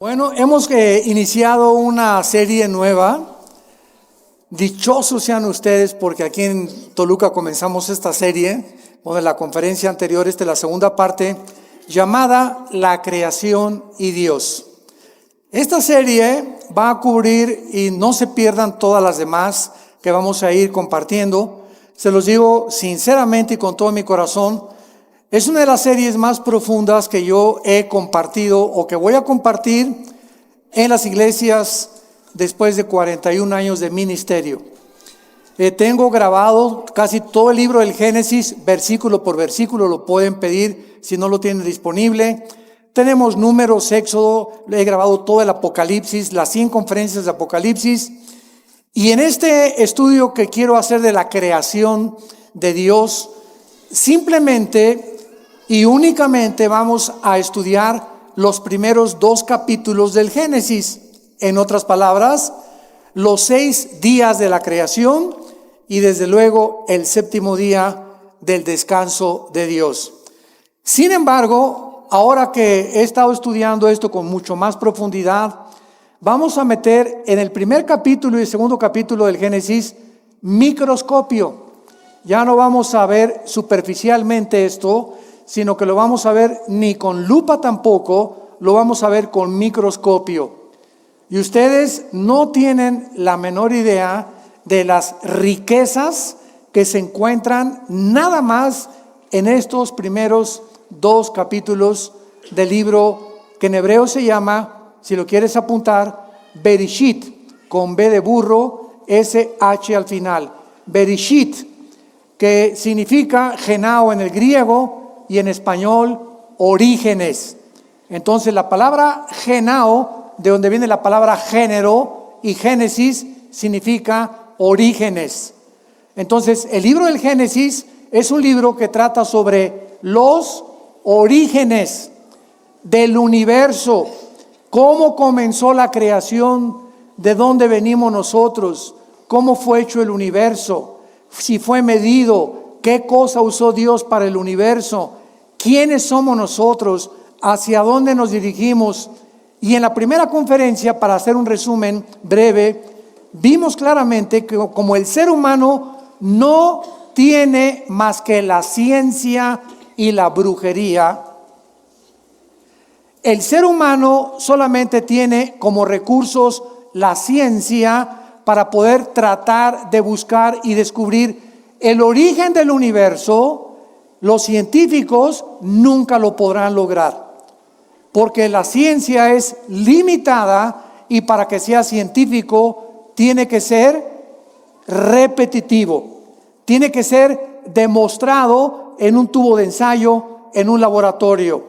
Bueno, hemos iniciado una serie nueva. Dichosos sean ustedes porque aquí en Toluca comenzamos esta serie. Bueno, en la conferencia anterior, esta es la segunda parte, llamada La Creación y Dios. Esta serie va a cubrir, y no se pierdan todas las demás que vamos a ir compartiendo. Se los digo sinceramente y con todo mi corazón, es una de las series más profundas que yo he compartido o que voy a compartir en las iglesias después de 41 años de ministerio. Tengo grabado casi todo el libro del Génesis, versículo por versículo, lo pueden pedir si no lo tienen disponible. Tenemos Números, Éxodo, he grabado todo el Apocalipsis, las 100 conferencias de Apocalipsis. Y en este estudio que quiero hacer de la creación de Dios, simplemente y únicamente vamos a estudiar los primeros 2 capítulos del Génesis. En otras palabras, los 6 días de la creación y desde luego el 7º día del descanso de Dios. Sin embargo, ahora que he estado estudiando esto con mucho más profundidad, vamos a meter en el primer capítulo y el segundo capítulo del Génesis microscopio. Ya no vamos a ver superficialmente esto, sino que lo vamos a ver ni con lupa tampoco, lo vamos a ver con microscopio. Y ustedes no tienen la menor idea de las riquezas que se encuentran nada más en estos primeros 2 capítulos del libro que en hebreo se llama, si lo quieres apuntar, Bereshit, con B de burro, S-H al final. Bereshit, que significa genao en el griego, y en español, orígenes. Entonces la palabra genao, de donde viene la palabra género, y Génesis significa orígenes. Entonces el libro del Génesis es un libro que trata sobre los orígenes del universo, cómo comenzó la creación, de dónde venimos nosotros, cómo fue hecho el universo, si fue medido, qué cosa usó Dios para el universo, quiénes somos nosotros, hacia dónde nos dirigimos. Y en la primera conferencia, para hacer un resumen breve, vimos claramente que como el ser humano no tiene más que la ciencia y la brujería, el ser humano solamente tiene como recursos la ciencia para poder tratar de buscar y descubrir el origen del universo. Los científicos nunca lo podrán lograr, porque la ciencia es limitada y para que sea científico tiene que ser repetitivo, tiene que ser demostrado en un tubo de ensayo, en un laboratorio.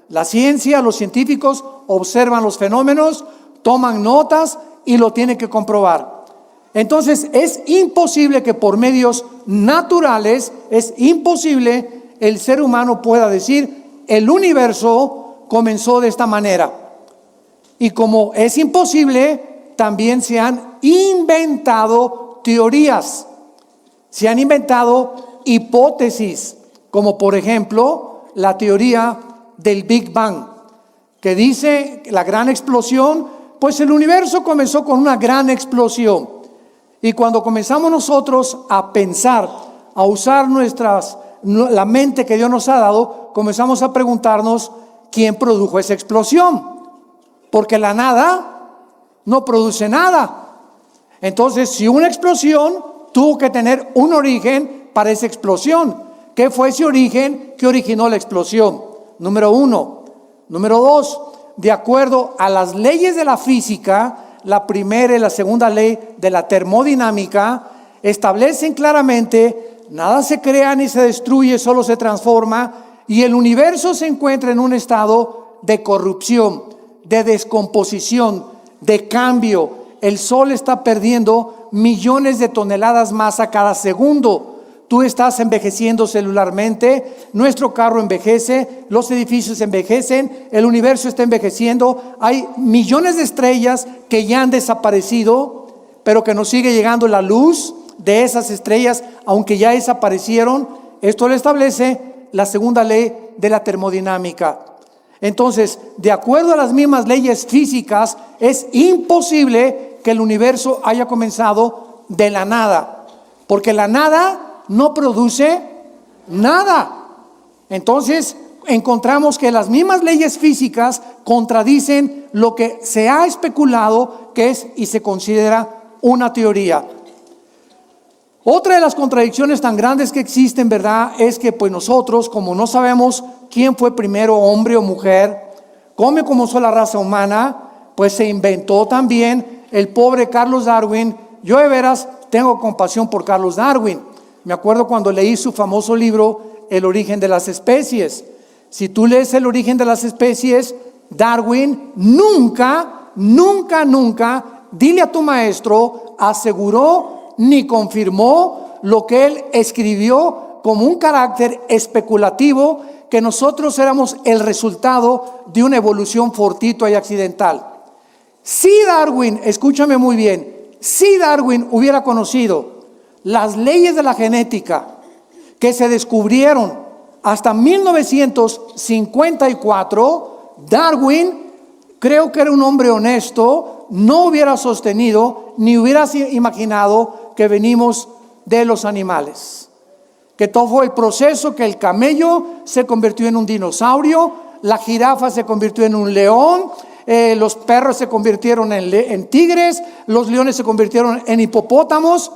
La ciencia, los científicos observan los fenómenos, toman notas y lo tienen que comprobar. Entonces es imposible que por medios naturales, es imposible el ser humano pueda decir el universo comenzó de esta manera. Y como es imposible, también se han inventado teorías, se han inventado hipótesis, como por ejemplo la teoría del Big Bang, que dice la gran explosión, pues el universo comenzó con una gran explosión. Y cuando comenzamos nosotros a pensar, a usar la mente que Dios nos ha dado, comenzamos a preguntarnos quién produjo esa explosión, porque la nada no produce nada. Entonces, si una explosión tuvo que tener un origen para esa explosión, ¿qué fue ese origen que originó la explosión? Número 1. Número 2, de acuerdo a las leyes de la física, la primera y la segunda ley de la termodinámica establecen claramente: nada se crea ni se destruye, solo se transforma, y el universo se encuentra en un estado de corrupción, de descomposición, de cambio. El sol está perdiendo millones de toneladas más a cada segundo. Tú estás envejeciendo celularmente, nuestro carro envejece, los edificios envejecen, el universo está envejeciendo. Hay millones de estrellas que ya han desaparecido, pero que nos sigue llegando la luz de esas estrellas, aunque ya desaparecieron. Esto lo establece la segunda ley de la termodinámica. Entonces, de acuerdo a las mismas leyes físicas, es imposible que el universo haya comenzado de la nada, porque la nada no produce nada. Entonces, encontramos que las mismas leyes físicas contradicen lo que se ha especulado que es y se considera una teoría. Otra de las contradicciones tan grandes que existen, ¿verdad?, es que pues nosotros, como no sabemos quién fue primero, hombre o mujer, cómo comenzó la raza humana, pues se inventó también el pobre Carlos Darwin. Yo de veras tengo compasión por Carlos Darwin. Me acuerdo cuando leí su famoso libro, El origen de las especies. Si tú lees El origen de las especies, Darwin nunca, dile a tu maestro, aseguró ni confirmó lo que él escribió como un carácter especulativo, que nosotros éramos el resultado de una evolución fortuita y accidental. Si Darwin, escúchame muy bien, si Darwin hubiera conocido las leyes de la genética que se descubrieron hasta 1954, Darwin, creo que era un hombre honesto, no hubiera sostenido ni hubiera imaginado que venimos de los animales, que todo fue el proceso, que el camello se convirtió en un dinosaurio, la jirafa se convirtió en un león, los perros se convirtieron en tigres, los leones se convirtieron en hipopótamos,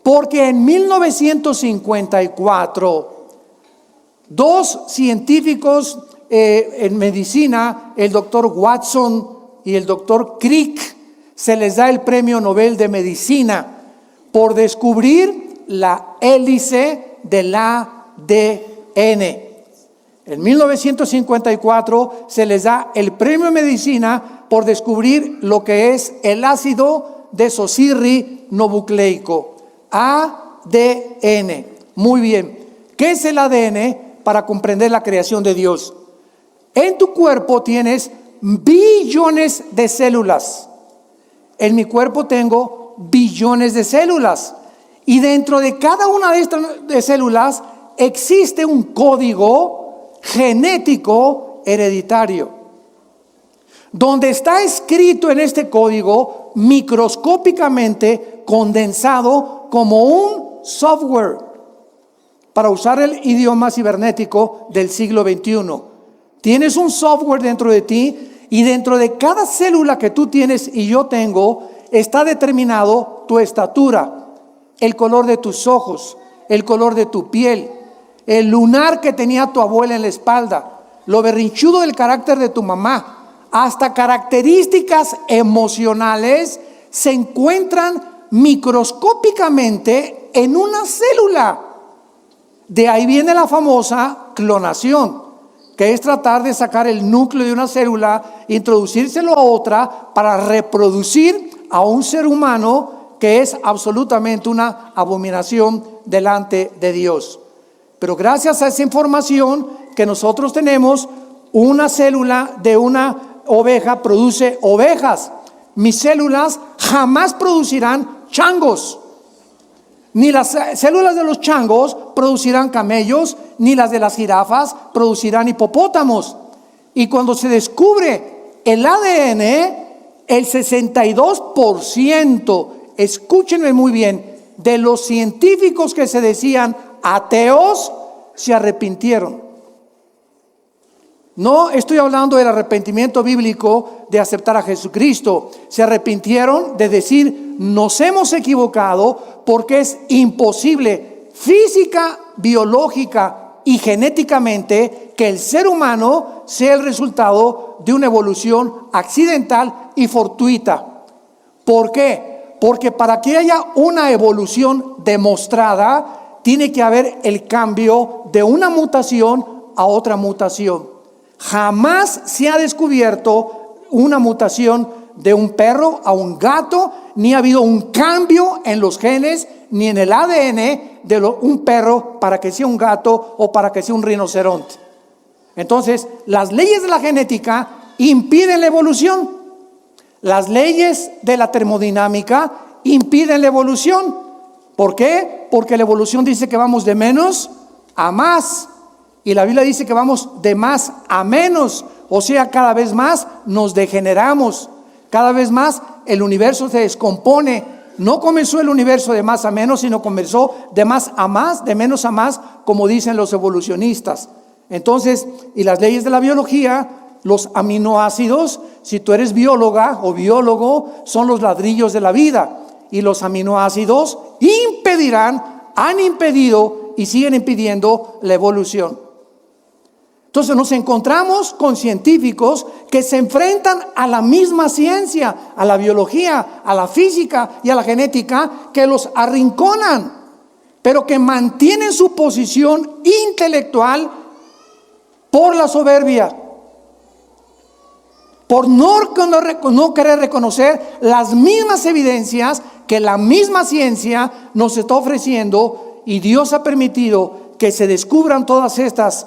porque en 1954 dos científicos en medicina, el doctor Watson y el doctor Crick, se les da el premio Nobel de Medicina por descubrir la hélice del ADN. En 1954 se les da el premio de medicina por descubrir lo que es el ácido desoxirribonucleico, ADN. Muy bien, ¿qué es el ADN? Para comprender la creación de Dios. En tu cuerpo tienes billones de células. En mi cuerpo tengo billones de células. Y dentro de cada una de estas células existe un código genético hereditario, donde está escrito en este código microscópicamente condensado como un software, para usar el idioma cibernético del siglo XXI. Tienes un software dentro de ti, y dentro de cada célula que tú tienes y yo tengo está determinado tu estatura, el color de tus ojos, el color de tu piel, el lunar que tenía tu abuela en la espalda, lo berrinchudo del carácter de tu mamá, hasta características emocionales se encuentran microscópicamente en una célula. De ahí viene la famosa clonación, que es tratar de sacar el núcleo de una célula, introducírselo a otra para reproducir a un ser humano, que es absolutamente una abominación delante de Dios. Pero gracias a esa información que nosotros tenemos, una célula de una oveja produce ovejas. Mis células jamás producirán changos. Ni las células de los changos producirán camellos, ni las de las jirafas producirán hipopótamos. Y cuando se descubre el ADN, el 62%, escúchenme muy bien, de los científicos que se decían ateos se arrepintieron. No estoy hablando del arrepentimiento bíblico de aceptar a Jesucristo. Se arrepintieron de decir, nos hemos equivocado, porque es imposible física, biológica y genéticamente que el ser humano sea el resultado de una evolución accidental y fortuita. ¿Por qué? Porque para que haya una evolución demostrada, tiene que haber el cambio de una mutación a otra mutación. Jamás se ha descubierto una mutación de un perro a un gato, ni ha habido un cambio en los genes ni en el ADN de un perro para que sea un gato o para que sea un rinoceronte. Entonces, las leyes de la genética impiden la evolución. Las leyes de la termodinámica impiden la evolución. ¿Por qué? Porque la evolución dice que vamos de menos a más. Y la Biblia dice que vamos de más a menos. O sea, cada vez más nos degeneramos, cada vez más el universo se descompone. No comenzó el universo de más a menos, sino comenzó de más a más, de menos a más, como dicen los evolucionistas. Entonces, y las leyes de la biología, los aminoácidos, si tú eres bióloga o biólogo, son los ladrillos de la vida. Y los aminoácidos han impedido y siguen impidiendo la evolución. Entonces nos encontramos con científicos que se enfrentan a la misma ciencia, a la biología, a la física y a la genética, que los arrinconan, pero que mantienen su posición intelectual por la soberbia, por no querer reconocer las mismas evidencias que la misma ciencia nos está ofreciendo, y Dios ha permitido que se descubran todas estas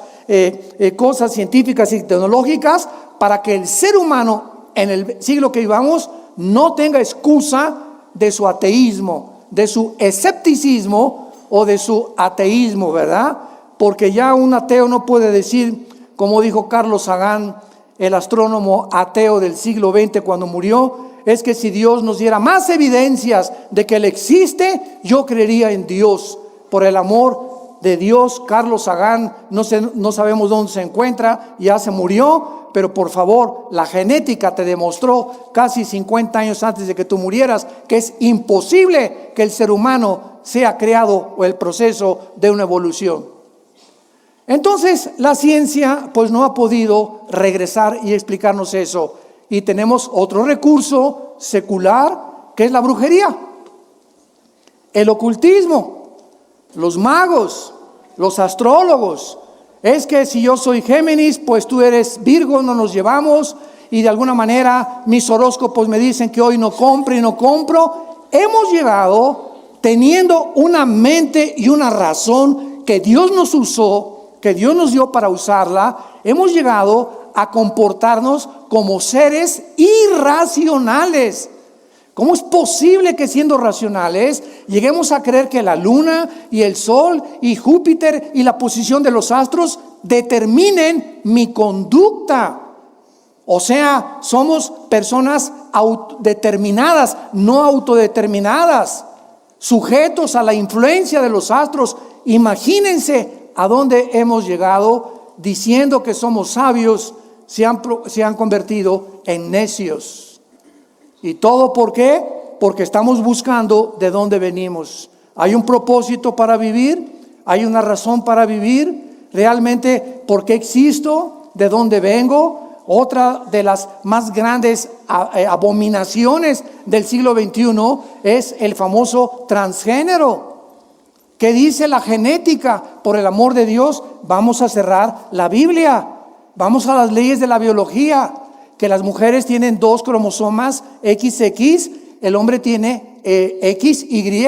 cosas científicas y tecnológicas para que el ser humano en el siglo que vivamos no tenga excusa de su ateísmo, de su escepticismo o de su ateísmo, ¿verdad? Porque ya un ateo no puede decir, como dijo Carlos Sagan, el astrónomo ateo del siglo XX cuando murió, es que si Dios nos diera más evidencias de que Él existe, yo creería en Dios. Por el amor de Dios, Carlos Sagan, no sabemos dónde se encuentra, ya se murió, pero por favor, la genética te demostró casi 50 años antes de que tú murieras que es imposible que el ser humano sea creado o el proceso de una evolución. Entonces, la ciencia pues no ha podido regresar y explicarnos eso. Y tenemos otro recurso secular, que es la brujería, el ocultismo, los magos, los astrólogos. Es que si yo soy Géminis, pues tú eres Virgo, no nos llevamos, y de alguna manera mis horóscopos me dicen que hoy no compro y no compro. Hemos llegado, teniendo una mente y una razón que Dios nos usó, que Dios nos dio para usarla, hemos llegado a comportarnos como seres irracionales. ¿Cómo es posible que siendo racionales lleguemos a creer que la luna y el sol y Júpiter y la posición de los astros determinen mi conducta? O sea, somos personas determinadas, no autodeterminadas, sujetos a la influencia de los astros. Imagínense a dónde hemos llegado diciendo que somos sabios, se han convertido en necios. ¿Y todo por qué? Porque estamos buscando de dónde venimos. Hay un propósito para vivir, hay una razón para vivir. Realmente, ¿por qué existo? ¿De dónde vengo? Otra de las más grandes abominaciones del siglo XXI es el famoso transgénero. ¿Qué dice la genética? Por el amor de Dios, vamos a cerrar la Biblia. Vamos a las leyes de la biología. Que las mujeres tienen 2 cromosomas XX, el hombre tiene XY.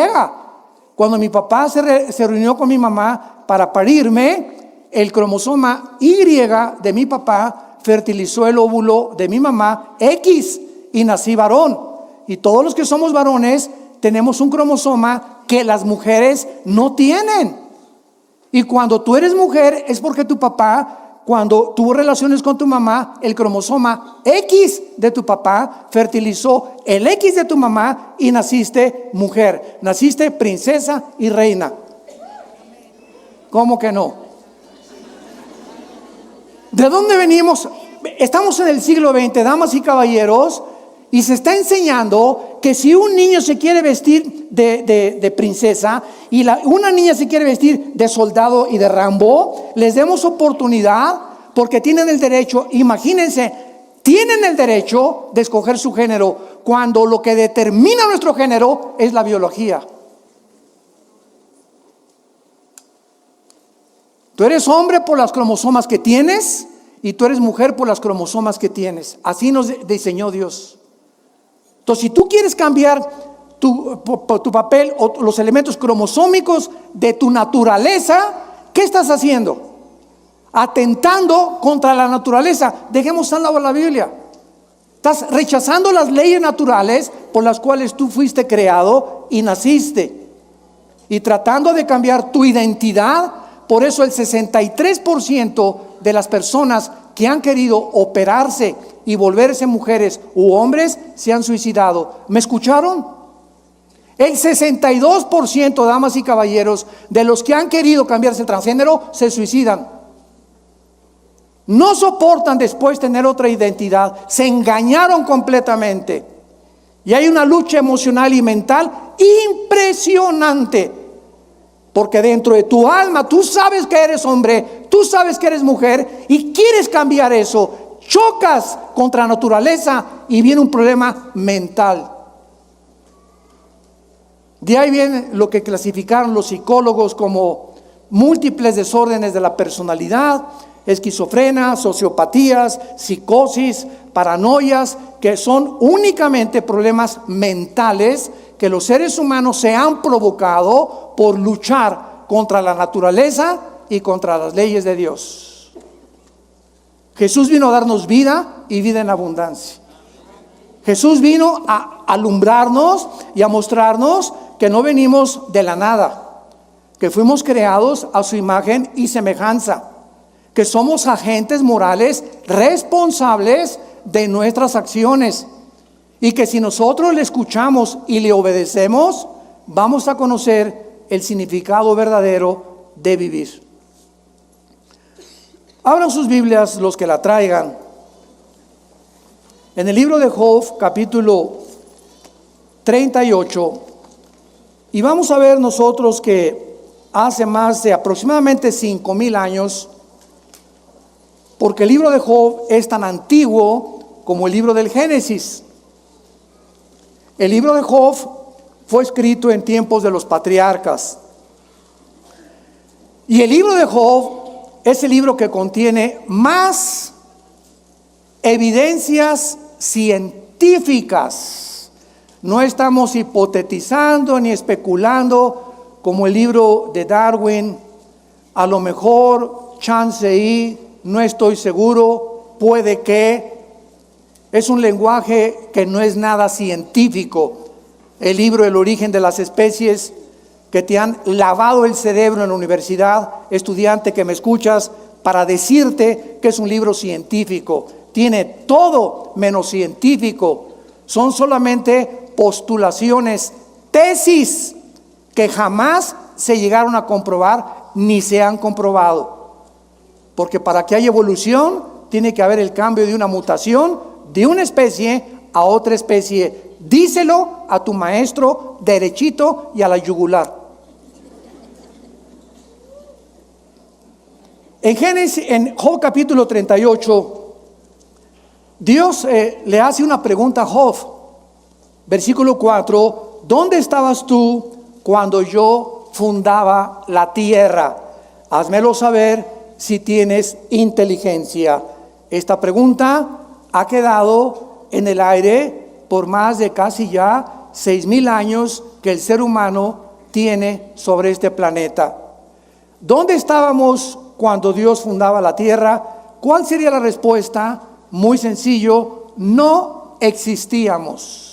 Cuando mi papá se reunió con mi mamá para parirme, el cromosoma Y de mi papá fertilizó el óvulo de mi mamá X y nací varón. Y todos los que somos varones tenemos un cromosoma que las mujeres no tienen. Y cuando tú eres mujer es porque tu papá, cuando tuvo relaciones con tu mamá, el cromosoma X de tu papá fertilizó el X de tu mamá y naciste mujer, naciste princesa y reina. ¿Cómo que no? ¿De dónde venimos? Estamos en el siglo XX, damas y caballeros, y se está enseñando que si un niño se quiere vestir de princesa y una niña se quiere vestir de soldado y de Rambo, les demos oportunidad porque tienen el derecho, imagínense, tienen el derecho de escoger su género cuando lo que determina nuestro género es la biología. Tú eres hombre por las cromosomas que tienes y tú eres mujer por las cromosomas que tienes. Así nos diseñó Dios. Entonces, si tú quieres cambiar tu papel o los elementos cromosómicos de tu naturaleza, ¿qué estás haciendo? Atentando contra la naturaleza. Dejemos a un lado la Biblia. Estás rechazando las leyes naturales por las cuales tú fuiste creado y naciste. Y tratando de cambiar tu identidad. Por eso el 63% de las personas que han querido operarse y volverse mujeres u hombres se han suicidado. ¿Me escucharon? El 62%, damas y caballeros, de los que han querido cambiarse el transgénero se suicidan. No soportan después tener otra identidad, se engañaron completamente. Y hay una lucha emocional y mental impresionante, porque dentro de tu alma tú sabes que eres hombre, tú sabes que eres mujer y quieres cambiar eso. Chocas contra la naturaleza y viene un problema mental. De ahí viene lo que clasificaron los psicólogos como múltiples desórdenes de la personalidad, esquizofrenia, sociopatías, psicosis, paranoias, que son únicamente problemas mentales que los seres humanos se han provocado por luchar contra la naturaleza y contra las leyes de Dios. Jesús vino a darnos vida y vida en abundancia. Jesús vino a alumbrarnos y a mostrarnos que no venimos de la nada, que fuimos creados a su imagen y semejanza, que somos agentes morales responsables de nuestras acciones y que si nosotros le escuchamos y le obedecemos, vamos a conocer el significado verdadero de vivir. Abran sus Biblias los que la traigan. En el libro de Job, capítulo 38, y vamos a ver nosotros que hace más de aproximadamente 5,000 años, porque el libro de Job es tan antiguo como el libro del Génesis. El libro de Job fue escrito en tiempos de los patriarcas. Y el libro de Job es el libro que contiene más evidencias científicas. No estamos hipotetizando ni especulando como el libro de Darwin. A lo mejor, chance y, no estoy seguro, puede que. Es un lenguaje que no es nada científico. El libro El origen de las especies, que te han lavado el cerebro en la universidad, estudiante que me escuchas, para decirte que es un libro científico. Tiene todo menos científico. Son solamente postulaciones, tesis que jamás se llegaron a comprobar ni se han comprobado. Porque para que haya evolución tiene que haber el cambio de una mutación de una especie a otra especie. Díselo a tu maestro derechito y a la yugular. En Job capítulo 38, Dios le hace una pregunta a Job. Versículo 4: ¿dónde estabas tú cuando yo fundaba la tierra? Házmelo saber si tienes inteligencia. Esta pregunta ha quedado en el aire por más de casi ya 6,000 años que el ser humano tiene sobre este planeta. ¿Dónde estábamos cuando Dios fundaba la tierra? ¿Cuál sería la respuesta? Muy sencillo: no existíamos.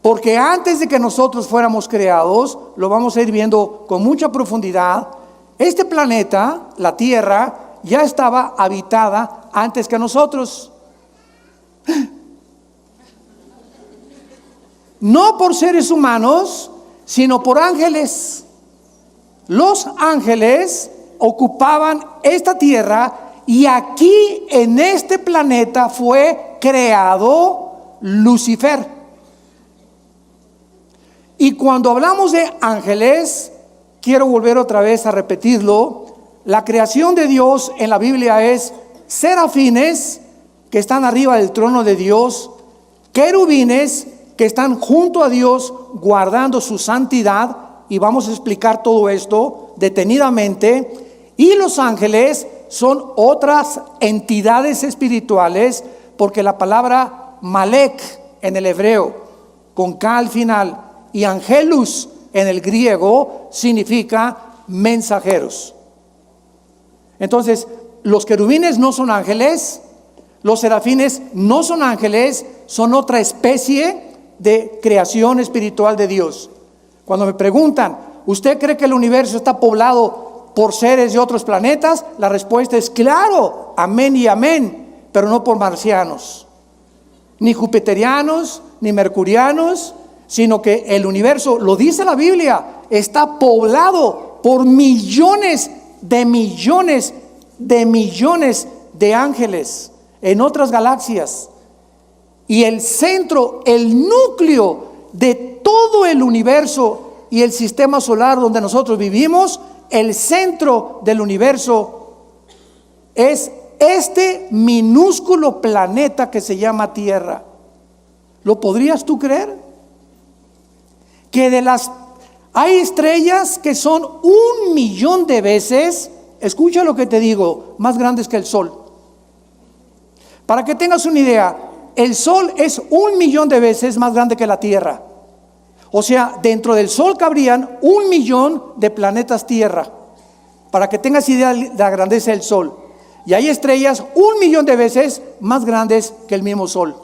Porque antes de que nosotros fuéramos creados, lo vamos a ir viendo con mucha profundidad, este planeta, la tierra, ya estaba habitada antes que nosotros. No por seres humanos, sino por ángeles. Los ángeles ocupaban esta tierra y aquí en este planeta fue creado Lucifer. Y cuando hablamos de ángeles, quiero volver otra vez a repetirlo. La creación de Dios en la Biblia es serafines que están arriba del trono de Dios, querubines que están junto a Dios guardando su santidad, y vamos a explicar todo esto detenidamente. Y los ángeles son otras entidades espirituales, porque la palabra Malek en el hebreo, con K al final, y Angelus en el griego, significa mensajeros. Entonces, los querubines no son ángeles, los serafines no son ángeles, son otra especie de creación espiritual de Dios. Cuando me preguntan, ¿usted cree que el universo está poblado por seres de otros planetas? La respuesta es claro, amén y amén, pero no por marcianos, ni jupiterianos, ni mercurianos, sino que el universo, lo dice la Biblia, está poblado por millones de millones de millones de ángeles en otras galaxias. Y el centro, el núcleo de todo el universo y el sistema solar donde nosotros vivimos, el centro del universo es este minúsculo planeta que se llama Tierra. ¿Lo podrías tú creer? Que hay estrellas que son 1,000,000 de veces, escucha lo que te digo, más grandes que el Sol. Para que tengas una idea, el Sol es 1,000,000 de veces más grande que la Tierra. O sea, dentro del Sol cabrían 1,000,000 de planetas Tierra. Para que tengas idea de la grandeza del Sol. Y hay estrellas 1,000,000 de veces más grandes que el mismo Sol.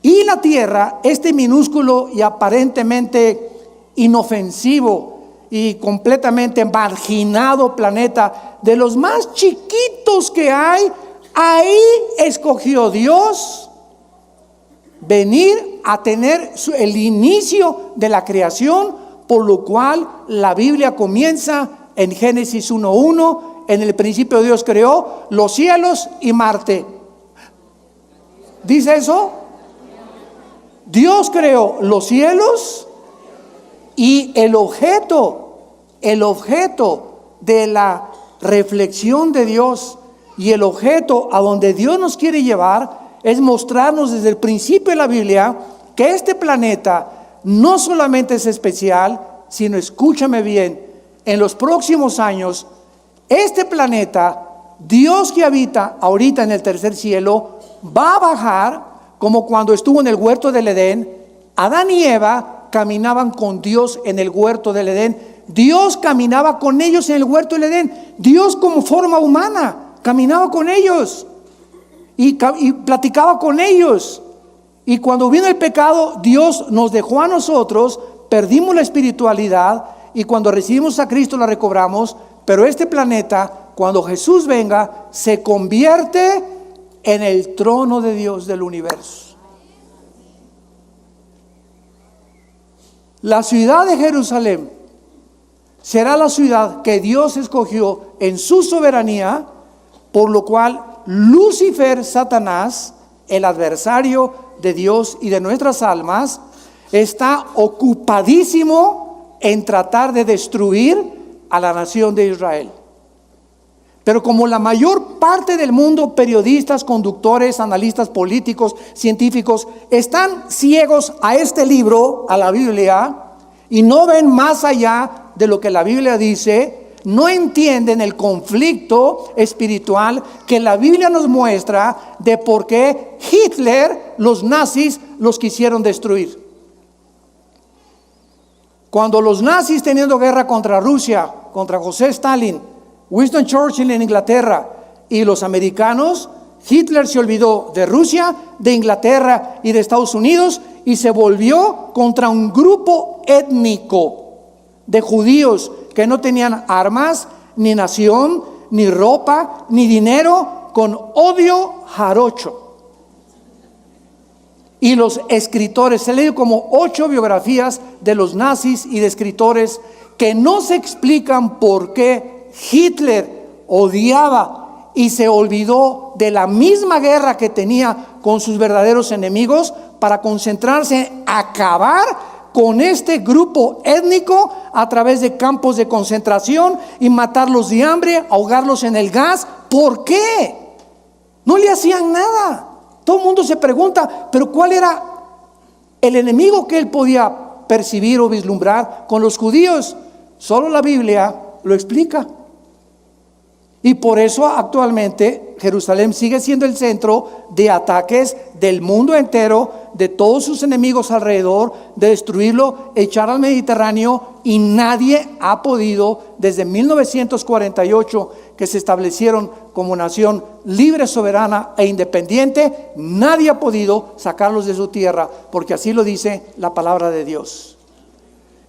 Y la Tierra, este minúsculo y aparentemente inofensivo y completamente marginado planeta, de los más chiquitos que hay, ahí escogió Dios venir a tener el inicio de la creación, por lo cual la Biblia comienza en Génesis 1:1, en el principio Dios creó los cielos y Marte. ¿Dice eso? Dios creó los cielos y el objeto de la reflexión de Dios y el objeto a donde Dios nos quiere llevar es mostrarnos desde el principio de la Biblia que este planeta no solamente es especial, sino, escúchame bien, en los próximos años, este planeta, Dios que habita ahorita en el tercer cielo, va a bajar como cuando estuvo en el huerto del Edén. Adán y Eva caminaban con Dios en el huerto del Edén. Dios caminaba con ellos en el huerto del Edén. Dios como forma humana caminaba con ellos y platicaba con ellos. Y cuando vino el pecado, Dios nos dejó a nosotros, perdimos la espiritualidad y cuando recibimos a Cristo la recobramos. Pero este planeta, cuando Jesús venga, se convierte en el trono de Dios del universo. La ciudad de Jerusalén será la ciudad que Dios escogió en su soberanía, por lo cual Lucifer, Satanás, el adversario de Dios y de nuestras almas, está ocupadísimo en tratar de destruir a la nación de Israel. Pero como la mayor parte del mundo, periodistas, conductores, analistas políticos, científicos, están ciegos a este libro, a la Biblia, y no ven más allá de lo que la Biblia dice, no entienden el conflicto espiritual que la Biblia nos muestra de por qué Hitler, los nazis, los quisieron destruir. Cuando los nazis, teniendo guerra contra Rusia, contra José Stalin, Winston Churchill en Inglaterra y los americanos, Hitler se olvidó de Rusia, de Inglaterra y de Estados Unidos y se volvió contra un grupo étnico de judíos que no tenían armas, ni nación, ni ropa, ni dinero, con odio jarocho. Y los escritores, se leen como 8 biografías de los nazis y de escritores que no se explican por qué Hitler odiaba y se olvidó de la misma guerra que tenía con sus verdaderos enemigos para concentrarse en acabar con este grupo étnico a través de campos de concentración y matarlos de hambre, ahogarlos en el gas. ¿Por qué? No le hacían nada. Todo el mundo se pregunta, pero ¿cuál era el enemigo que él podía percibir o vislumbrar con los judíos? Solo la Biblia lo explica. Y por eso actualmente Jerusalén sigue siendo el centro de ataques del mundo entero, de todos sus enemigos alrededor, de destruirlo, echar al Mediterráneo, y nadie ha podido, desde 1948, que se establecieron como nación libre, soberana e independiente, nadie ha podido sacarlos de su tierra, porque así lo dice la palabra de Dios.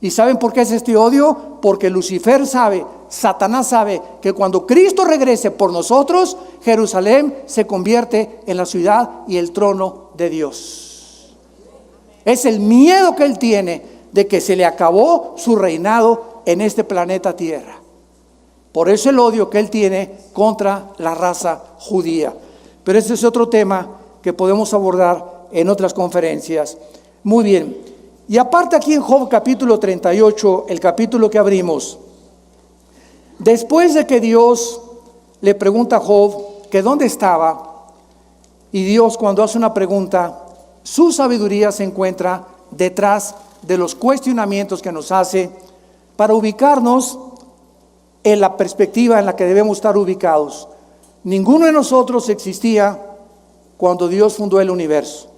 ¿Y saben por qué es este odio? Porque Lucifer sabe Satanás sabe que cuando Cristo regrese por nosotros, Jerusalén se convierte en la ciudad y el trono de Dios. Es el miedo que él tiene de que se le acabó su reinado en este planeta Tierra. Por eso el odio que él tiene contra la raza judía. Pero ese es otro tema que podemos abordar en otras conferencias. Muy bien. Y aparte aquí en Job capítulo 38, el capítulo que abrimos, después de que Dios le pregunta a Job que dónde estaba, y Dios cuando hace una pregunta, su sabiduría se encuentra detrás de los cuestionamientos que nos hace para ubicarnos en la perspectiva en la que debemos estar ubicados. Ninguno de nosotros existía cuando Dios fundó el universo.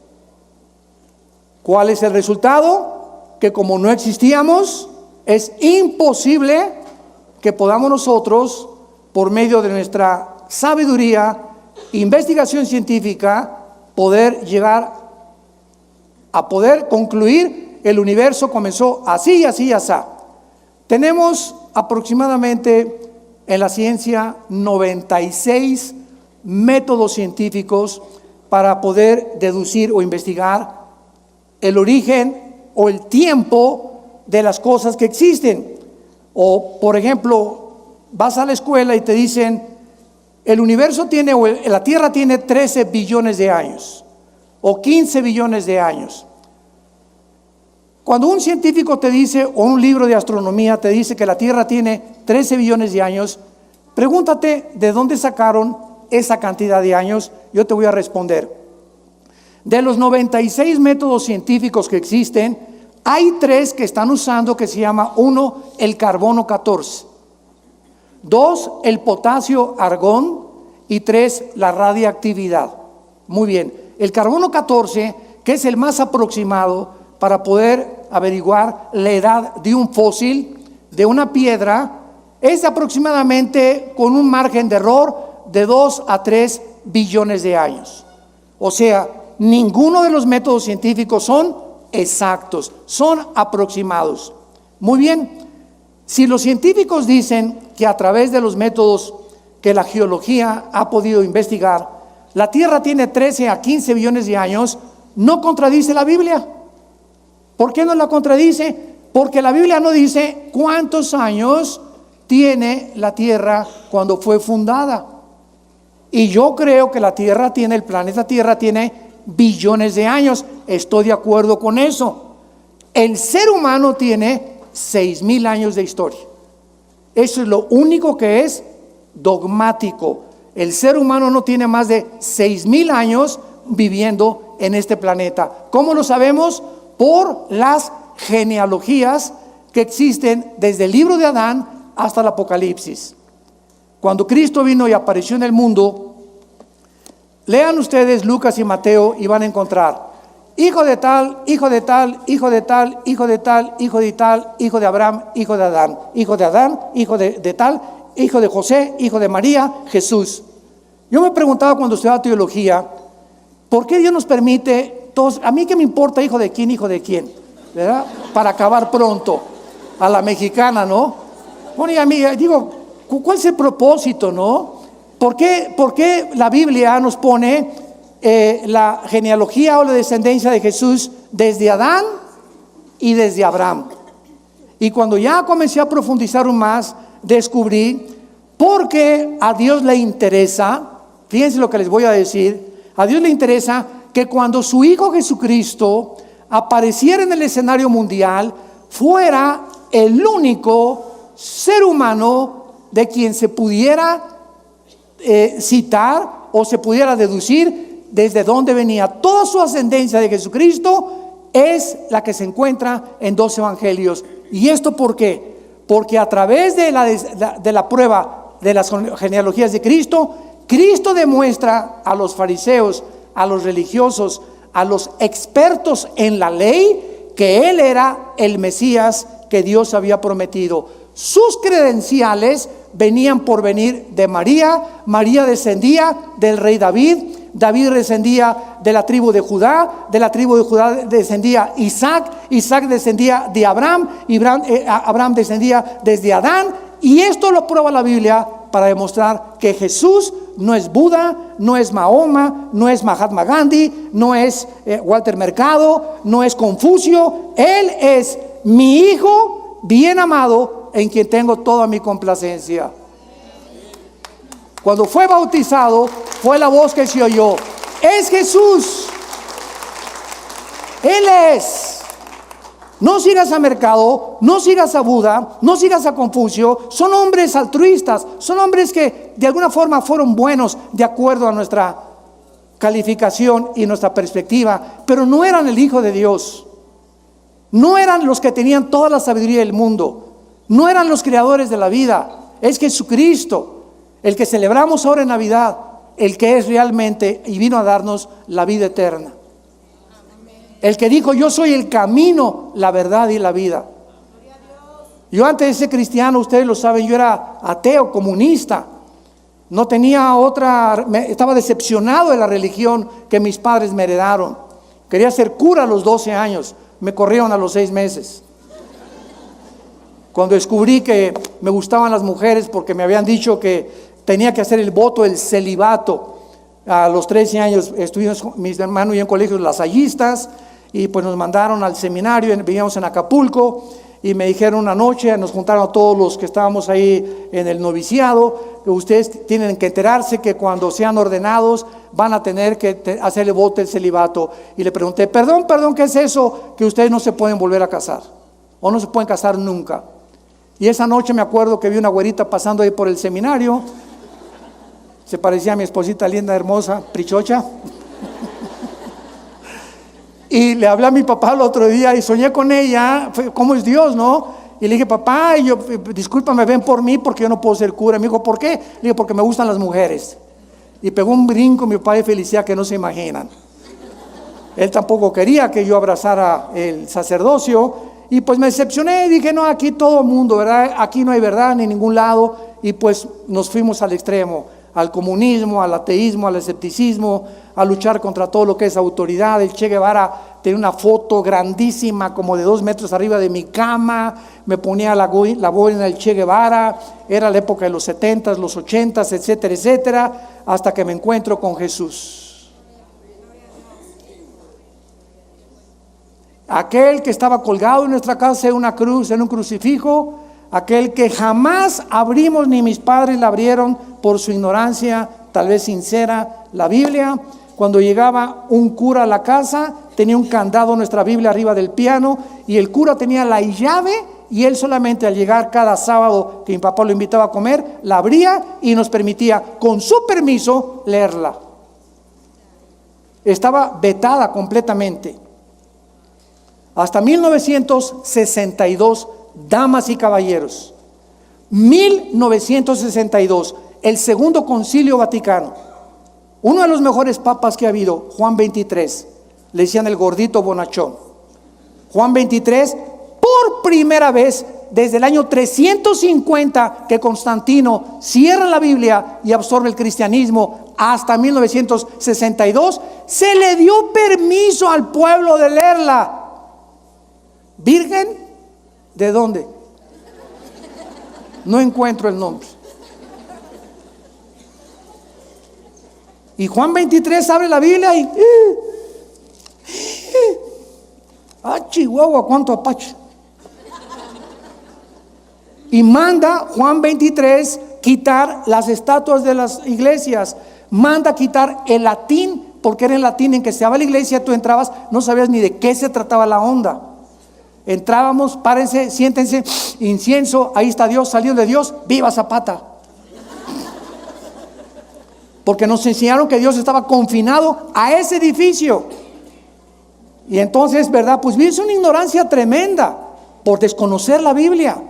¿Cuál es el resultado? Que como no existíamos, es imposible que podamos nosotros, por medio de nuestra sabiduría, investigación científica, poder llegar a poder concluir el universo comenzó así y así y así. Tenemos aproximadamente en la ciencia 96 métodos científicos para poder deducir o investigar el origen o el tiempo de las cosas que existen. O, por ejemplo, vas a la escuela y te dicen, el universo tiene, o la Tierra tiene 13 billones de años, o 15 billones de años. Cuando un científico te dice, o un libro de astronomía te dice que la Tierra tiene 13 billones de años, pregúntate de dónde sacaron esa cantidad de años. Yo te voy a responder. De los 96 métodos científicos que existen, hay 3 que están usando que se llama, 1, el carbono 14, 2, el potasio argón y 3, la radiactividad. Muy bien, el carbono 14, que es el más aproximado para poder averiguar la edad de un fósil, de una piedra, es aproximadamente con un margen de error de 2 a 3 billones de años. O sea, ninguno de los métodos científicos son exactos, son aproximados. Muy bien, si los científicos dicen que a través de los métodos que la geología ha podido investigar, la Tierra tiene 13 a 15 billones de años, ¿no contradice la Biblia? ¿Por qué no la contradice? Porque la Biblia no dice cuántos años tiene la Tierra cuando fue fundada. Y yo creo que la Tierra tiene, el planeta Tierra tiene billones de años. Estoy de acuerdo con eso. El ser humano tiene 6,000 años de historia. Eso es lo único que es dogmático. El ser humano no tiene más de 6,000 años viviendo en este planeta. ¿Cómo lo sabemos? Por las genealogías que existen desde el libro de Adán hasta el Apocalipsis. Cuando Cristo vino y apareció en el mundo, lean ustedes Lucas y Mateo y van a encontrar hijo de tal, hijo de tal, hijo de tal, hijo de tal, hijo de tal, hijo de Abraham, hijo de Adán, hijo de Adán, hijo de tal, hijo de José, hijo de María, Jesús. Yo me preguntaba cuando estudiaba teología, ¿por qué Dios nos permite todos? A mí qué me importa hijo de quién, ¿verdad? Para acabar pronto, a la mexicana, ¿no? Bueno, y a mí, digo, ¿cuál es el propósito, no? ¿Por qué la Biblia nos pone la genealogía o la descendencia de Jesús desde Adán y desde Abraham? Y cuando ya comencé a profundizar aún más, descubrí porque a Dios le interesa, fíjense lo que les voy a decir, a Dios le interesa que cuando su Hijo Jesucristo apareciera en el escenario mundial, fuera el único ser humano de quien se pudiera citar o se pudiera deducir desde dónde venía. Toda su ascendencia de Jesucristo es la que se encuentra en 2 evangelios. ¿Y esto por qué? Porque a través de la prueba de las genealogías de Cristo, Cristo demuestra a los fariseos, a los religiosos, a los expertos en la ley, que Él era el Mesías que Dios había prometido. Sus credenciales venían por venir de María. María descendía del rey David. David descendía de la tribu de Judá. De la tribu de Judá descendía Isaac. Isaac descendía de Abraham. Abraham descendía desde Adán. Y esto lo prueba la Biblia para demostrar que Jesús no es Buda, no es Mahoma, no es Mahatma Gandhi, no es Walter Mercado, no es Confucio. Él es mi Hijo bien amado, en quien tengo toda mi complacencia. Cuando fue bautizado, fue la voz que se oyó: es Jesús. Él es. No sigas a Mercado, no sigas a Buda, no sigas a Confucio. Son hombres altruistas, son hombres que de alguna forma fueron buenos de acuerdo a nuestra calificación y nuestra perspectiva, pero no eran el Hijo de Dios. No eran los que tenían toda la sabiduría del mundo. No eran los creadores de la vida. Es Jesucristo, el que celebramos ahora en Navidad, el que es realmente y vino a darnos la vida eterna. El que dijo: yo soy el camino, la verdad y la vida. Yo antes de ser cristiano, ustedes lo saben, yo era ateo, comunista. No tenía otra, estaba decepcionado de la religión que mis padres me heredaron. Quería ser cura a los 12 años, me corrieron a los 6 meses. Cuando descubrí que me gustaban las mujeres, porque me habían dicho que tenía que hacer el voto del celibato. A los 13 años estuvimos mis hermanos y en colegios lasallistas, y pues nos mandaron al seminario, vivíamos en Acapulco, y me dijeron una noche, nos juntaron a todos los que estábamos ahí en el noviciado, que ustedes tienen que enterarse que cuando sean ordenados van a tener que hacer el voto del celibato. Y le pregunté: perdón, ¿qué es eso? Que ustedes no se pueden volver a casar, o no se pueden casar nunca. Y esa noche me acuerdo que vi una güerita pasando ahí por el seminario, se parecía a mi esposita linda, hermosa, prichocha. Y le hablé a mi papá el otro día y soñé con ella, ¿cómo es Dios, no? Y le dije: papá, discúlpame, ven por mí porque yo no puedo ser cura. Me dijo: ¿por qué? Le dije: porque me gustan las mujeres. Y pegó un brinco mi papá de felicidad que no se imaginan. Él tampoco quería que yo abrazara el sacerdocio, y pues me decepcioné y dije: no, aquí todo el mundo, ¿verdad? Aquí no hay verdad ni en ningún lado. Y pues nos fuimos al extremo, al comunismo, al ateísmo, al escepticismo, a luchar contra todo lo que es autoridad. El Che Guevara tenía una foto grandísima, como de 2 metros arriba de mi cama. Me ponía la boina del Che Guevara. Era la época de los 70s, los 80s, etcétera, etcétera, hasta que me encuentro con Jesús. Aquel que estaba colgado en nuestra casa en una cruz, en un crucifijo, aquel que jamás abrimos, ni mis padres la abrieron por su ignorancia, tal vez sincera, la Biblia. Cuando llegaba un cura a la casa, tenía un candado, nuestra Biblia, arriba del piano, y el cura tenía la llave, y él solamente al llegar cada sábado que mi papá lo invitaba a comer, la abría y nos permitía, con su permiso, leerla. Estaba vetada completamente. Hasta 1962, damas y caballeros, 1962, el Segundo Concilio Vaticano, uno de los mejores papas que ha habido, Juan XXIII, le decían el gordito bonachón. Juan XXIII, por primera vez desde el año 350 que Constantino cierra la Biblia y absorbe el cristianismo, hasta 1962, se le dio permiso al pueblo de leerla. ¿Virgen? ¿De dónde? No encuentro el nombre. Y Juan 23 abre la Biblia y Chihuahua, cuánto apache. Y manda Juan 23 quitar las estatuas de las iglesias, manda quitar el latín, porque era el latín en que se daba la iglesia. Tú entrabas, no sabías ni de qué se trataba la onda. Entrábamos, párense, siéntense, incienso, ahí está Dios, salió de Dios, viva Zapata. Porque nos enseñaron que Dios estaba confinado a ese edificio. Y entonces, ¿verdad? Pues es una ignorancia tremenda por desconocer la Biblia.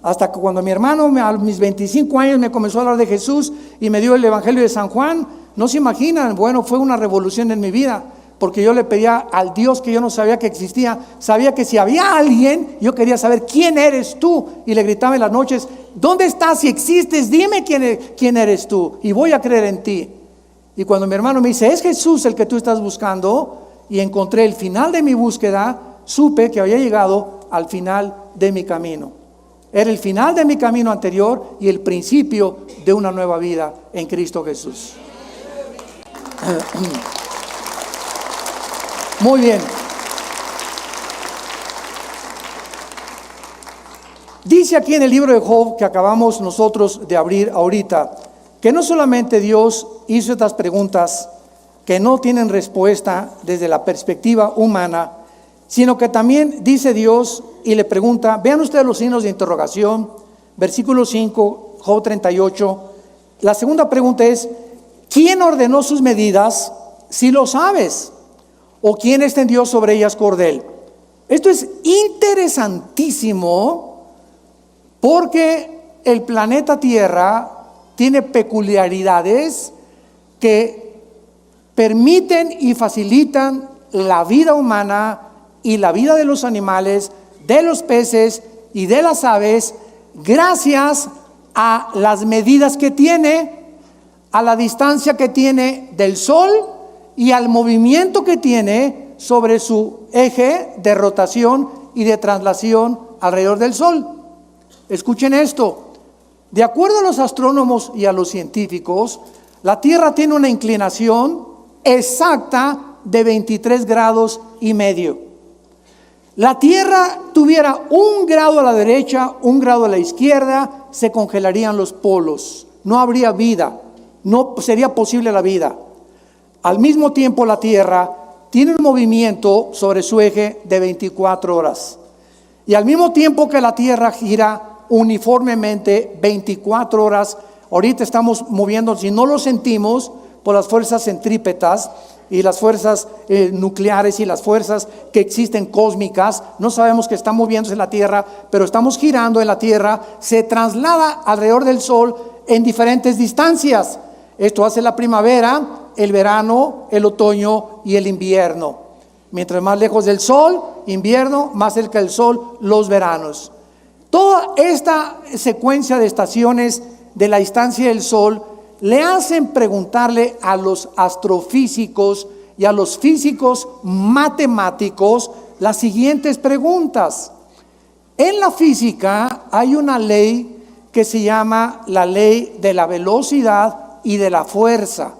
Hasta que cuando mi hermano a mis 25 años me comenzó a hablar de Jesús y me dio el Evangelio de San Juan, no se imaginan, bueno, fue una revolución en mi vida. Porque yo le pedía al Dios que yo no sabía que existía. Sabía que si había alguien, yo quería saber quién eres tú. Y le gritaba en las noches: ¿dónde estás? Si existes, dime quién eres tú, y voy a creer en ti. Y cuando mi hermano me dice: es Jesús el que tú estás buscando, y encontré el final de mi búsqueda, supe que había llegado al final de mi camino. Era el final de mi camino anterior y el principio de una nueva vida en Cristo Jesús. Muy bien. Dice aquí en el libro de Job, que acabamos nosotros de abrir ahorita, que no solamente Dios hizo estas preguntas que no tienen respuesta desde la perspectiva humana, sino que también dice Dios y le pregunta, vean ustedes los signos de interrogación, versículo 5, Job 38. La segunda pregunta es, ¿quién ordenó sus medidas, si lo sabes? ¿O quién extendió sobre ellas cordel? Esto es interesantísimo porque el planeta Tierra tiene peculiaridades que permiten y facilitan la vida humana y la vida de los animales, de los peces y de las aves, gracias a las medidas que tiene, a la distancia que tiene del Sol y al movimiento que tiene sobre su eje de rotación y de traslación alrededor del Sol. Escuchen esto. De acuerdo a los astrónomos y a los científicos, la Tierra tiene una inclinación exacta de 23 grados y medio. La Tierra tuviera 1 grado a la derecha, 1 grado a la izquierda, se congelarían los polos. No habría vida, no sería posible la vida. Al mismo tiempo, la Tierra tiene un movimiento sobre su eje de 24 horas. Y al mismo tiempo que la Tierra gira uniformemente 24 horas, ahorita estamos moviendo, si no lo sentimos, por las fuerzas centrípetas y las fuerzas nucleares y las fuerzas que existen cósmicas, no sabemos que está moviéndose en la Tierra, pero estamos girando en la Tierra, se traslada alrededor del Sol en diferentes distancias. Esto hace la primavera, el verano, el otoño y el invierno. Mientras más lejos del Sol, invierno, más cerca del Sol, los veranos. Toda esta secuencia de estaciones de la distancia del Sol le hacen preguntarle a los astrofísicos y a los físicos matemáticos las siguientes preguntas. En la física hay una ley que se llama la ley de la velocidad y de la fuerza.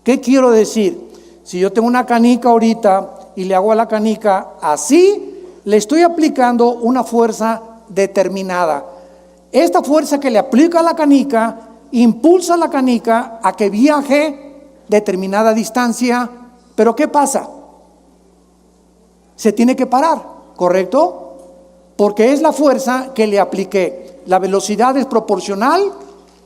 ¿Qué quiero decir? Si yo tengo una canica ahorita y le hago a la canica así, le estoy aplicando una fuerza determinada. Esta fuerza que le aplica a la canica impulsa a la canica a que viaje determinada distancia, pero ¿qué pasa? Se tiene que parar, ¿correcto? Porque es la fuerza que le apliqué. La velocidad es proporcional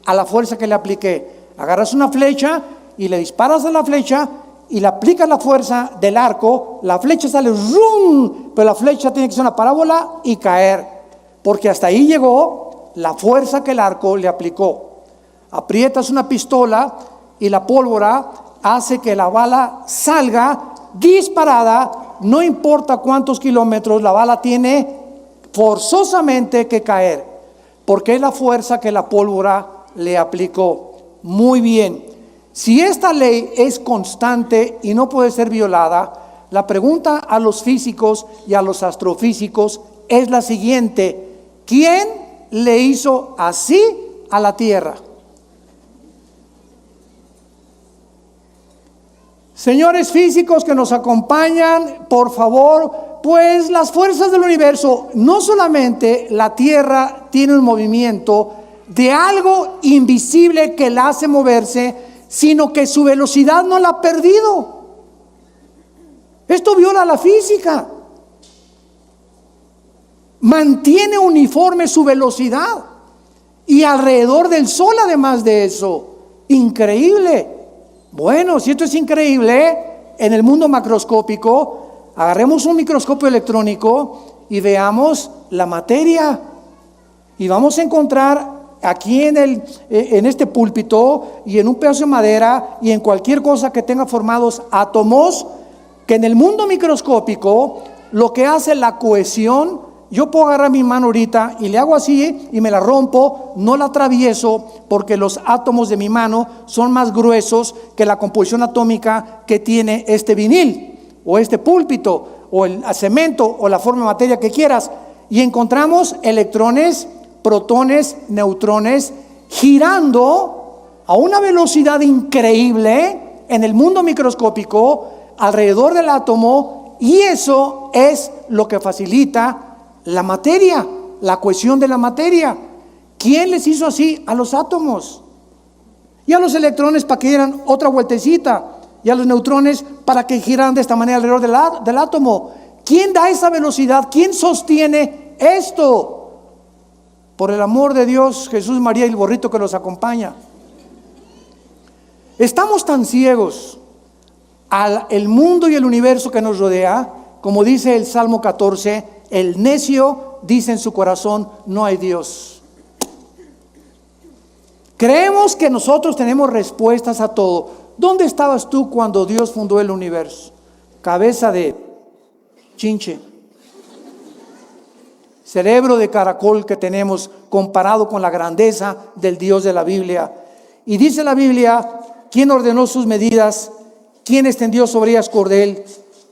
a la fuerza que le apliqué. Agarras una flecha y le disparas a la flecha y le aplicas la fuerza del arco, la flecha sale ¡rum! Pero la flecha tiene que ser una parábola y caer, porque hasta ahí llegó la fuerza que el arco le aplicó. Aprietas una pistola y la pólvora hace que la bala salga disparada, no importa cuántos kilómetros, la bala tiene forzosamente que caer, porque es la fuerza que la pólvora le aplicó. Muy bien, si esta ley es constante y no puede ser violada, la pregunta a los físicos y a los astrofísicos es la siguiente: ¿quién le hizo así a la Tierra? Señores físicos que nos acompañan, por favor, pues las fuerzas del universo, no solamente la Tierra tiene un movimiento de algo invisible que la hace moverse, sino que su velocidad no la ha perdido. Esto viola la física. Mantiene uniforme su velocidad y alrededor del Sol, además de eso. Increíble. Bueno, si esto es increíble, en el mundo macroscópico, agarremos un microscopio electrónico y veamos la materia. Y vamos a encontrar aquí en este púlpito y en un pedazo de madera y en cualquier cosa que tenga formados átomos, que en el mundo microscópico lo que hace la cohesión, yo puedo agarrar mi mano ahorita y le hago así y me la rompo, no la atravieso porque los átomos de mi mano son más gruesos que la composición atómica que tiene este vinil o este púlpito o el cemento o la forma de materia que quieras, y encontramos electrones, protones, neutrones, girando a una velocidad increíble en el mundo microscópico alrededor del átomo, y eso es lo que facilita la materia, la cohesión de la materia. ¿Quién les hizo así? A los átomos. Y a los electrones para que dieran otra vueltecita, y a los neutrones para que giraran de esta manera alrededor del átomo. ¿Quién da esa velocidad? ¿Quién sostiene esto? Por el amor de Dios, Jesús, María y el borrito que los acompaña. Estamos tan ciegos al mundo y el universo que nos rodea, como dice el Salmo 14, el necio dice en su corazón, no hay Dios. Creemos que nosotros tenemos respuestas a todo. ¿Dónde estabas tú cuando Dios fundó el universo? Cabeza de chinche, cerebro de caracol que tenemos comparado con la grandeza del Dios de la Biblia. Y dice la Biblia, ¿quién ordenó sus medidas? ¿Quién extendió sobre ellas cordel?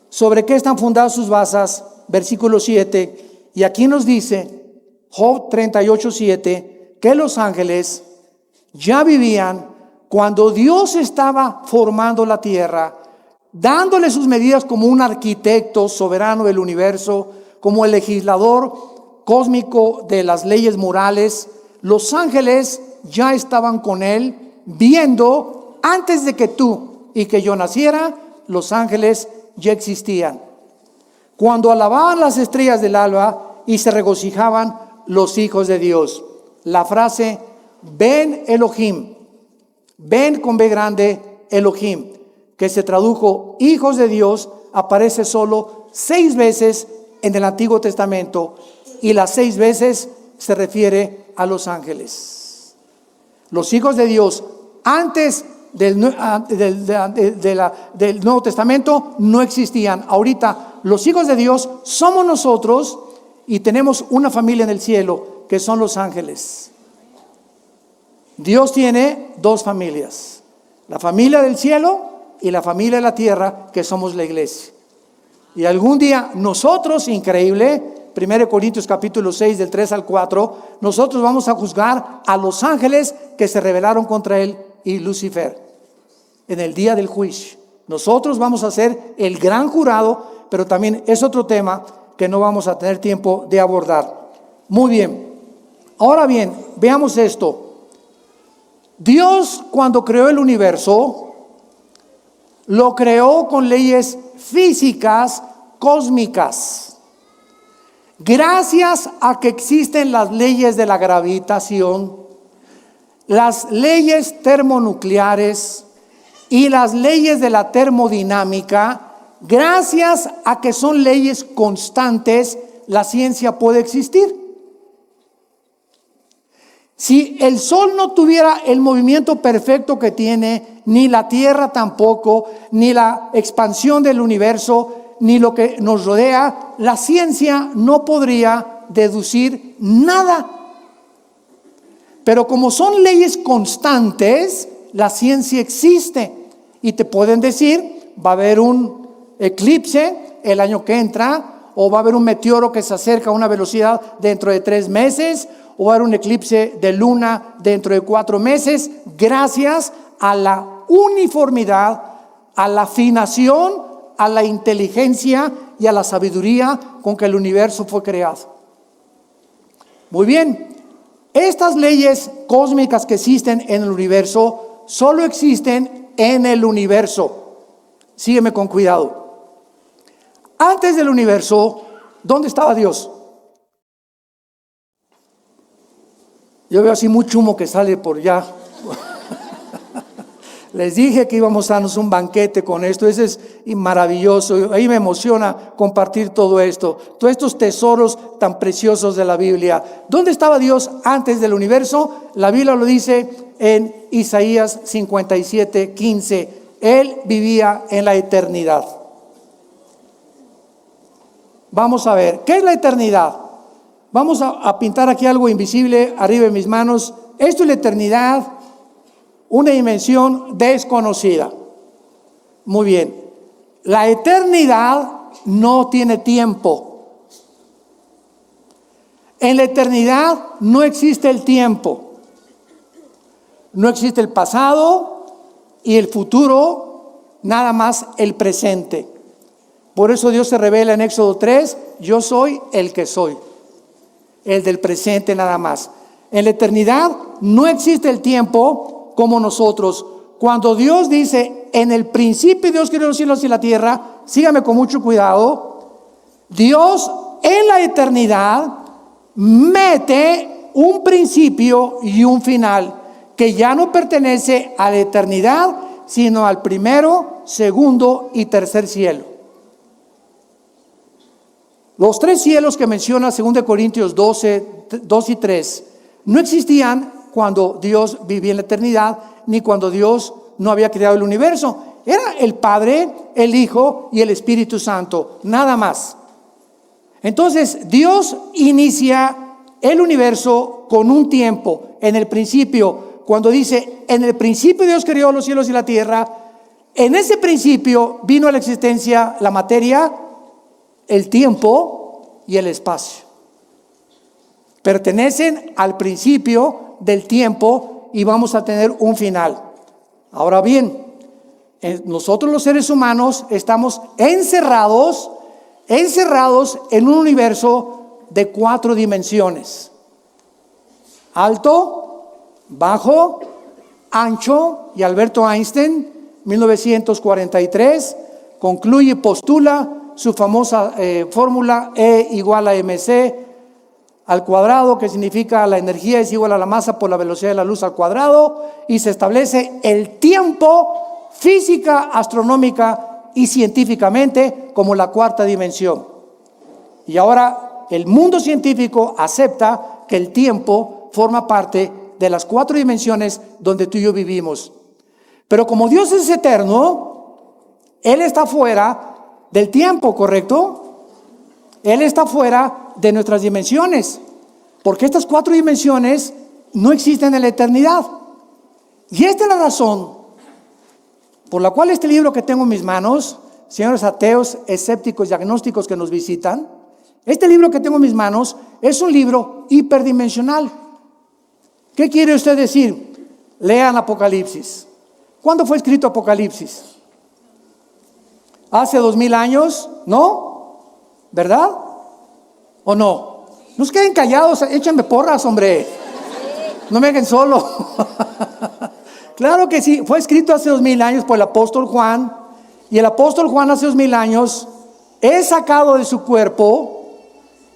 ¿Sobre qué están fundadas sus basas? Versículo 7. Y aquí nos dice, Job 38:7, que los ángeles ya vivían cuando Dios estaba formando la tierra, dándole sus medidas como un arquitecto soberano del universo, como el legislador cósmico de las leyes morales. Los ángeles ya estaban con él, viendo antes de que tú y que yo naciera, los ángeles ya existían. Cuando alababan las estrellas del alba y se regocijaban los hijos de Dios. La frase Ben Elohim, Ben con B grande, Elohim, que se tradujo hijos de Dios, aparece solo 6 veces en el Antiguo Testamento, y las 6 veces se refiere a los ángeles. Los hijos de Dios antes del Nuevo Testamento no existían. Ahorita los hijos de Dios somos nosotros, y tenemos una familia en el cielo que son los ángeles. Dios tiene 2 familias, la familia del cielo y la familia de la tierra, que somos la iglesia. Y algún día nosotros, increíble, 1 Corintios capítulo 6 del 3 al 4, nosotros vamos a juzgar a los ángeles que se rebelaron contra él y Lucifer en el día del juicio. Nosotros vamos a ser el gran jurado, pero también es otro tema que no vamos a tener tiempo de abordar. Muy bien, ahora bien, veamos esto. Dios, cuando creó el universo, lo creó con leyes físicas cósmicas. Gracias a que existen las leyes de la gravitación, las leyes termonucleares y las leyes de la termodinámica, gracias a que son leyes constantes, la ciencia puede existir. Si el Sol no tuviera el movimiento perfecto que tiene, ni la Tierra tampoco, ni la expansión del universo, ni lo que nos rodea, la ciencia no podría deducir nada. Pero como son leyes constantes, la ciencia existe. Y te pueden decir, va a haber un eclipse el año que entra, o va a haber un meteoro que se acerca a una velocidad dentro de 3 meses, o va a haber un eclipse de luna dentro de 4 meses, gracias a la uniformidad, a la afinación, a la inteligencia y a la sabiduría con que el universo fue creado. Muy bien, estas leyes cósmicas que existen en el universo solo existen en el universo. Sígueme con cuidado. Antes del universo, ¿dónde estaba Dios? Yo veo así mucho humo que sale por allá. Les dije que íbamos a darnos un banquete con esto. Eso es maravilloso. Ahí me emociona compartir todo esto. Todos estos tesoros tan preciosos de la Biblia. ¿Dónde estaba Dios antes del universo? La Biblia lo dice en Isaías 57:15. Él vivía en la eternidad. Vamos a ver, ¿qué es la eternidad? Vamos a pintar aquí algo invisible arriba de mis manos. Esto es la eternidad, una dimensión desconocida. Muy bien. La eternidad no tiene tiempo. En la eternidad no existe el tiempo, no existe el pasado y el futuro, nada más el presente. Por eso Dios se revela en Éxodo 3, yo soy el que soy, el del presente nada más. En la eternidad no existe el tiempo como nosotros. Cuando Dios dice, en el principio Dios creó los cielos y la tierra, sígame con mucho cuidado, Dios en la eternidad mete un principio y un final que ya no pertenece a la eternidad, sino al primero, segundo y tercer cielo. Los tres cielos que menciona 2 Corintios 12, 2 y 3, no existían cuando Dios vivía en la eternidad, ni cuando Dios no había creado el universo. Era el Padre, el Hijo y el Espíritu Santo, nada más. Entonces, Dios inicia el universo con un tiempo. En el principio, cuando dice, en el principio Dios creó los cielos y la tierra, en ese principio vino a la existencia la materia, el tiempo y el espacio. Pertenecen al principio del tiempo y vamos a tener un final. Ahora bien, nosotros los seres humanos estamos encerrados en un universo de 4 dimensiones: alto, bajo, ancho. Y Alberto Einstein, 1943, concluye y postula su famosa fórmula E igual a mc al cuadrado, que significa la energía es igual a la masa por la velocidad de la luz al cuadrado, y se establece el tiempo física, astronómica y científicamente como la 4ª dimensión. Y ahora el mundo científico acepta que el tiempo forma parte de las 4 dimensiones donde tú y yo vivimos. Pero como Dios es eterno, Él está fuera del tiempo, ¿correcto? Él está fuera de nuestras dimensiones, porque estas 4 dimensiones no existen en la eternidad. Y esta es la razón por la cual este libro que tengo en mis manos, señores ateos, escépticos y agnósticos que nos visitan, este libro que tengo en mis manos es un libro hiperdimensional. ¿Qué quiere usted decir? Lean Apocalipsis. ¿Cuándo fue escrito Apocalipsis? ¿Hace 2000 años? ¿No? ¿Verdad? ¿O no? No se queden callados, échenme porras, hombre. No me hagan solo. Claro que sí, fue escrito hace 2000 años por el apóstol Juan. Y el apóstol Juan hace 2000 años es sacado de su cuerpo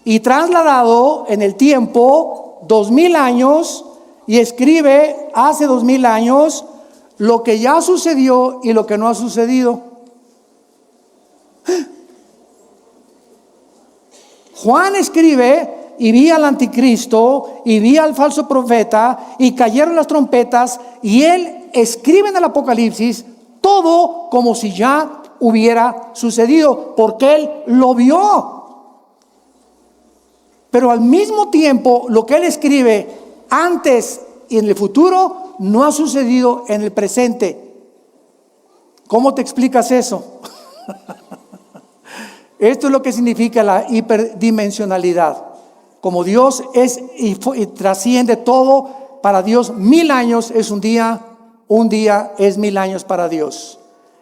y trasladado en el tiempo 2000 años y escribe hace 2000 años lo que ya sucedió y lo que no ha sucedido. Juan escribe y vi al anticristo y vi al falso profeta y cayeron las trompetas, y él escribe en el Apocalipsis todo como si ya hubiera sucedido, porque él lo vio. Pero al mismo tiempo lo que él escribe antes y en el futuro no ha sucedido en el presente. ¿Cómo te explicas eso? Esto es lo que significa la hiperdimensionalidad. Como Dios es y trasciende todo, para Dios 1000 años es un día es 1000 años para Dios.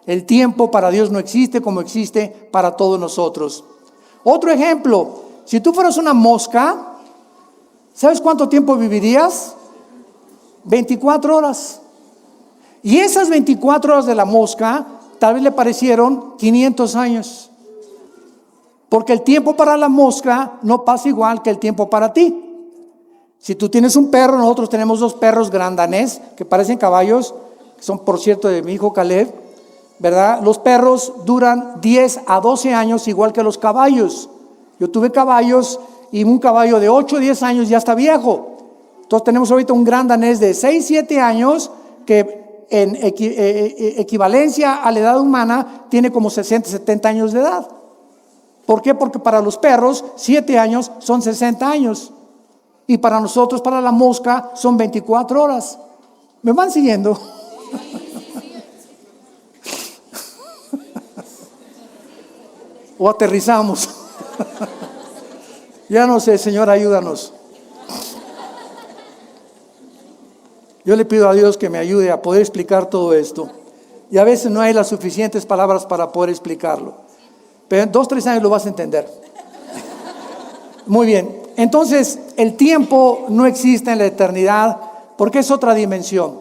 El tiempo para Dios no existe como existe para todos nosotros. Otro ejemplo, si tú fueras una mosca, ¿sabes cuánto tiempo vivirías? 24 horas. Y esas 24 horas de la mosca tal vez le parecieron 500 años. Porque el tiempo para la mosca no pasa igual que el tiempo para ti. Si tú tienes un perro, nosotros tenemos 2 perros grandanés que parecen caballos, que son por cierto de mi hijo Caleb, ¿verdad? Los perros duran 10 a 12 años igual que los caballos. Yo tuve caballos y un caballo de 8 o 10 años ya está viejo. Entonces tenemos ahorita un gran danés de 6, 7 años que en equivalencia a la edad humana tiene como 60, 70 años de edad. ¿Por qué? Porque para los perros 7 años son 60 años. Y para nosotros, para la mosca, son 24 horas. ¿Me van siguiendo? ¿O aterrizamos? Ya no sé, Señor, ayúdanos. Yo le pido a Dios que me ayude a poder explicar todo esto. Y a veces no hay las suficientes palabras para poder explicarlo. Pero en 2, 3 años lo vas a entender. Muy bien. Entonces, el tiempo no existe en la eternidad porque es otra dimensión.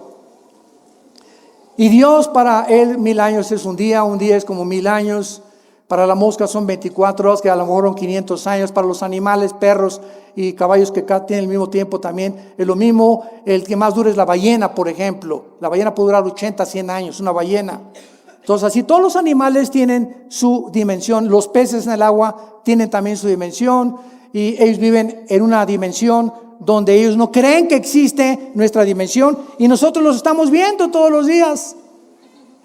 Y Dios, para Él 1000 años es un día es como 1000 años. Para la mosca son 24 horas, que a lo mejor son 500 años. Para los animales, perros y caballos que tienen el mismo tiempo también es lo mismo. El que más dura es la ballena, por ejemplo. La ballena puede durar 80, 100 años, una ballena. Entonces, así todos los animales tienen su dimensión. Los peces en el agua tienen también su dimensión. Y ellos viven en una dimensión donde ellos no creen que existe nuestra dimensión. Y nosotros los estamos viendo todos los días.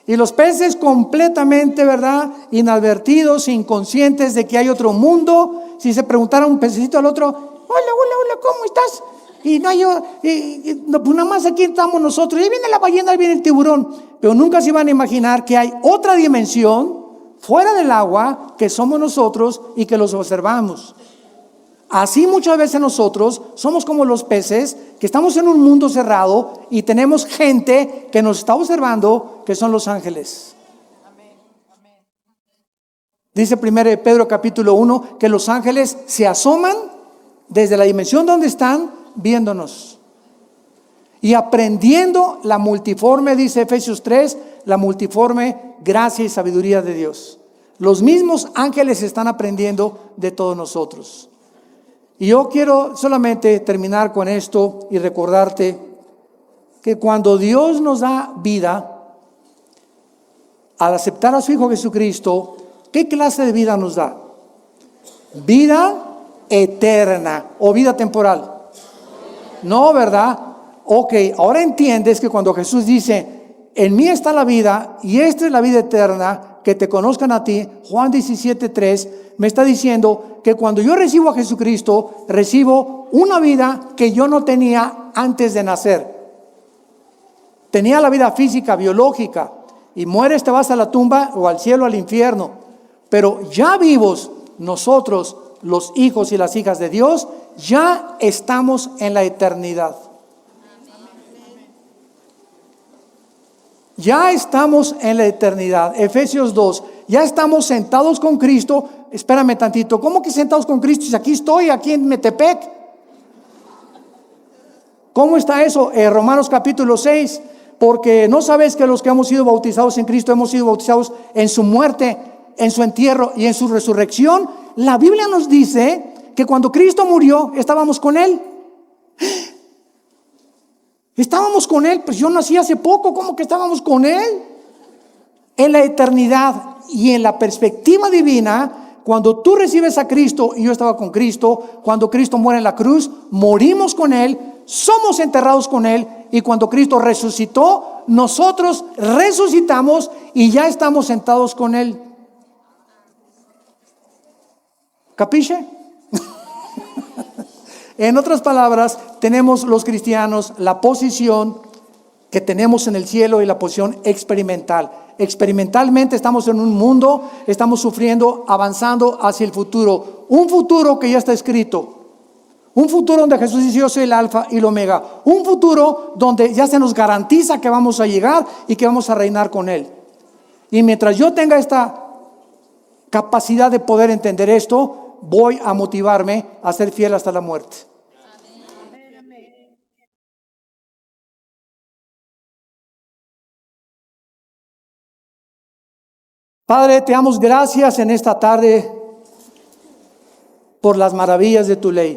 Y los peces completamente, ¿verdad?, inadvertidos, inconscientes de que hay otro mundo. Si se preguntara un pececito al otro, hola, ¿cómo estás? Y no hay, pues nada más aquí estamos nosotros. Ahí viene la ballena, ahí viene el tiburón. Pero nunca se van a imaginar que hay otra dimensión fuera del agua que somos nosotros y que los observamos. Así muchas veces nosotros somos como los peces que estamos en un mundo cerrado y tenemos gente que nos está observando, que son los ángeles. Dice 1 Pedro capítulo 1 que los ángeles se asoman desde la dimensión donde están viéndonos y aprendiendo la multiforme, dice Efesios 3, la multiforme gracia y sabiduría de Dios. Los mismos ángeles están aprendiendo de todos nosotros. Y yo quiero solamente terminar con esto y recordarte que cuando Dios nos da vida, al aceptar a su Hijo Jesucristo, ¿qué clase de vida nos da? Vida eterna o vida temporal. No, ¿verdad? Ok, ahora entiendes que cuando Jesús dice, en mí está la vida y esta es la vida eterna, que te conozcan a ti, Juan 17:3, me está diciendo que cuando yo recibo a Jesucristo, recibo una vida que yo no tenía antes de nacer. Tenía la vida física, biológica, y mueres, te vas a la tumba o al cielo, al infierno. Pero ya vivos, nosotros, los hijos y las hijas de Dios, ya estamos en la eternidad. Ya estamos en la eternidad. Efesios 2, ya estamos sentados con Cristo. Espérame tantito, ¿cómo que sentados con Cristo? Si aquí estoy, aquí en Metepec. ¿Cómo está eso? Romanos capítulo 6, porque no sabes que los que hemos sido bautizados en Cristo hemos sido bautizados en su muerte, en su entierro y en su resurrección. La Biblia nos dice que cuando Cristo murió, estábamos con Él. Estábamos con Él, pues yo nací hace poco, ¿cómo que estábamos con Él? En la eternidad y en la perspectiva divina, cuando tú recibes a Cristo, y yo estaba con Cristo, cuando Cristo muere en la cruz, morimos con Él, somos enterrados con Él, y cuando Cristo resucitó, nosotros resucitamos y ya estamos sentados con Él. ¿Capiche? En otras palabras, tenemos los cristianos la posición que tenemos en el cielo y la posición experimental. Experimentalmente estamos en un mundo, estamos sufriendo, avanzando hacia el futuro. Un futuro que ya está escrito. Un futuro donde Jesús dice: yo soy el alfa y el omega. Un futuro donde ya se nos garantiza que vamos a llegar y que vamos a reinar con Él. Y mientras yo tenga esta capacidad de poder entender esto, voy a motivarme a ser fiel hasta la muerte. Padre, te damos gracias en esta tarde por las maravillas de tu ley.